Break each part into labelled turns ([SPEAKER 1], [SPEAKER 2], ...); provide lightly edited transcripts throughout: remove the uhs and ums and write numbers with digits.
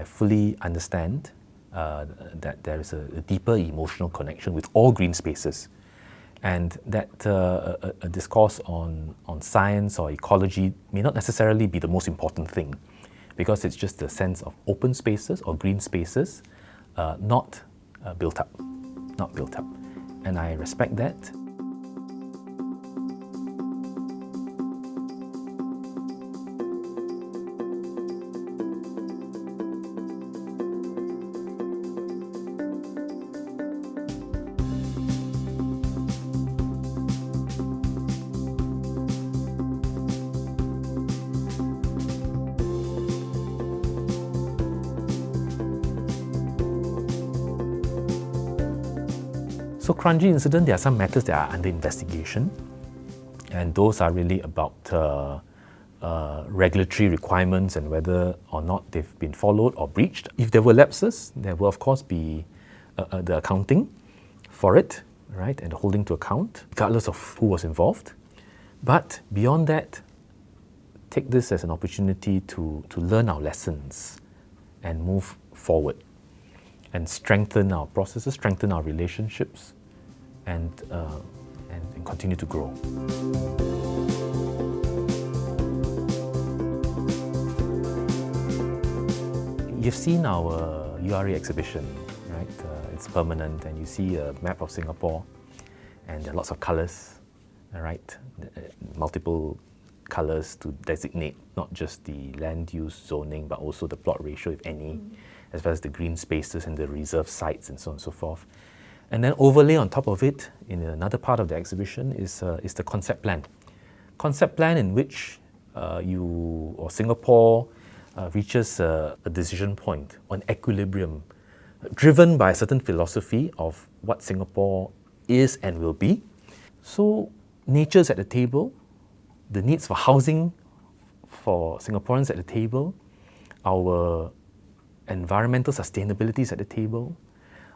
[SPEAKER 1] I fully understand that there is a deeper emotional connection with all green spaces, and that a discourse on science or ecology may not necessarily be the most important thing, because it's just the sense of open spaces or green spaces, not built up. And I respect that. So Kranji incident, there are some matters that are under investigation, and those are really about regulatory requirements and whether or not they've been followed or breached. If there were lapses, there will of course be the accounting for it, right, and the holding to account, regardless of who was involved. But beyond that, take this as an opportunity to learn our lessons and move forward and strengthen our processes, strengthen our relationships, and continue to grow. You've seen our URA exhibition, right? It's permanent, and you see a map of Singapore, and there are lots of colours, right? Multiple colours to designate not just the land use zoning, but also the plot ratio, if any, as well as the green spaces and the reserve sites and so on and so forth. And then overlay on top of it, in another part of the exhibition, is the concept plan. Concept plan in which Singapore reaches a decision point on equilibrium, driven by a certain philosophy of what Singapore is and will be. So nature's at the table, the needs for housing for Singaporeans at the table, our environmental sustainability is at the table,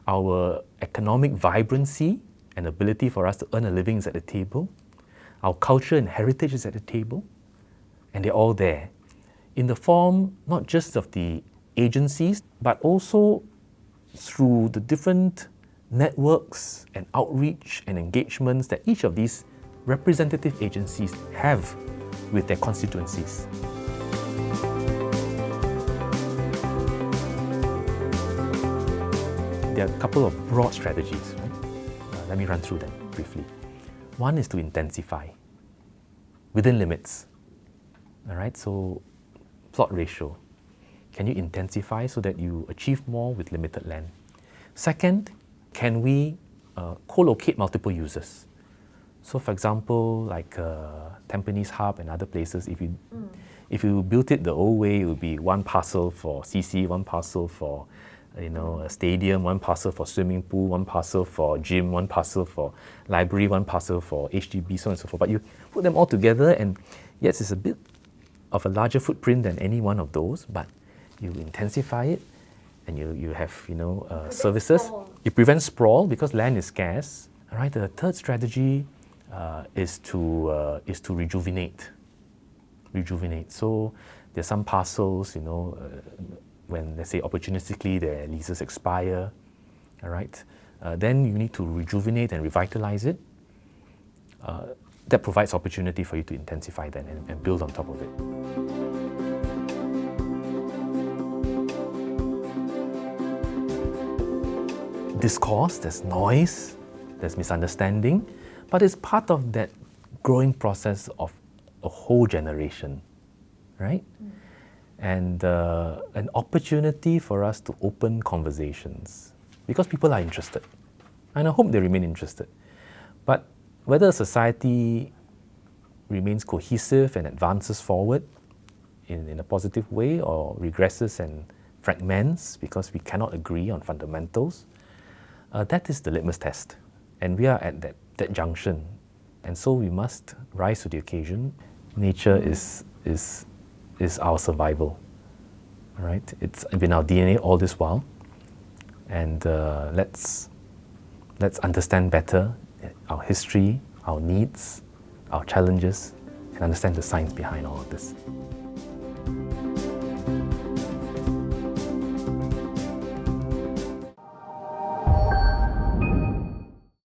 [SPEAKER 1] our economic vibrancy and ability for us to earn a living is at the table, our culture and heritage is at the table, and they're all there in the form not just of the agencies, but also through the different networks and outreach and engagements that each of these representative agencies have with their constituencies. There are a couple of broad strategies, right? Let me run through them briefly. One is to intensify within limits. All right, so plot ratio. Can you intensify so that you achieve more with limited land? Second, can we co-locate multiple users? So for example, like Tampines Hub and other places, if you built it the old way, it would be one parcel for CC, one parcel for a stadium, one parcel for swimming pool, one parcel for gym, one parcel for library, one parcel for HDB, so on and so forth. But you put them all together, and yes, it's a bit of a larger footprint than any one of those, but you intensify it, and you have services. You prevent sprawl because land is scarce. All right. The third strategy is to rejuvenate. So there's some parcels, when, let's say, opportunistically their leases expire, all right, then you need to rejuvenate and revitalize it. That provides opportunity for you to intensify that and build on top of it. Discourse, there's noise, there's misunderstanding, but it's part of that growing process of a whole generation, right? And an opportunity for us to open conversations, because people are interested, and I hope they remain interested. But whether a society remains cohesive and advances forward in a positive way, or regresses and fragments because we cannot agree on fundamentals, that is the litmus test. And we are at that junction. And so we must rise to the occasion. Nature is our survival, right? It's been our DNA all this while. And let's understand better our history, our needs, our challenges, and understand the science behind all of this.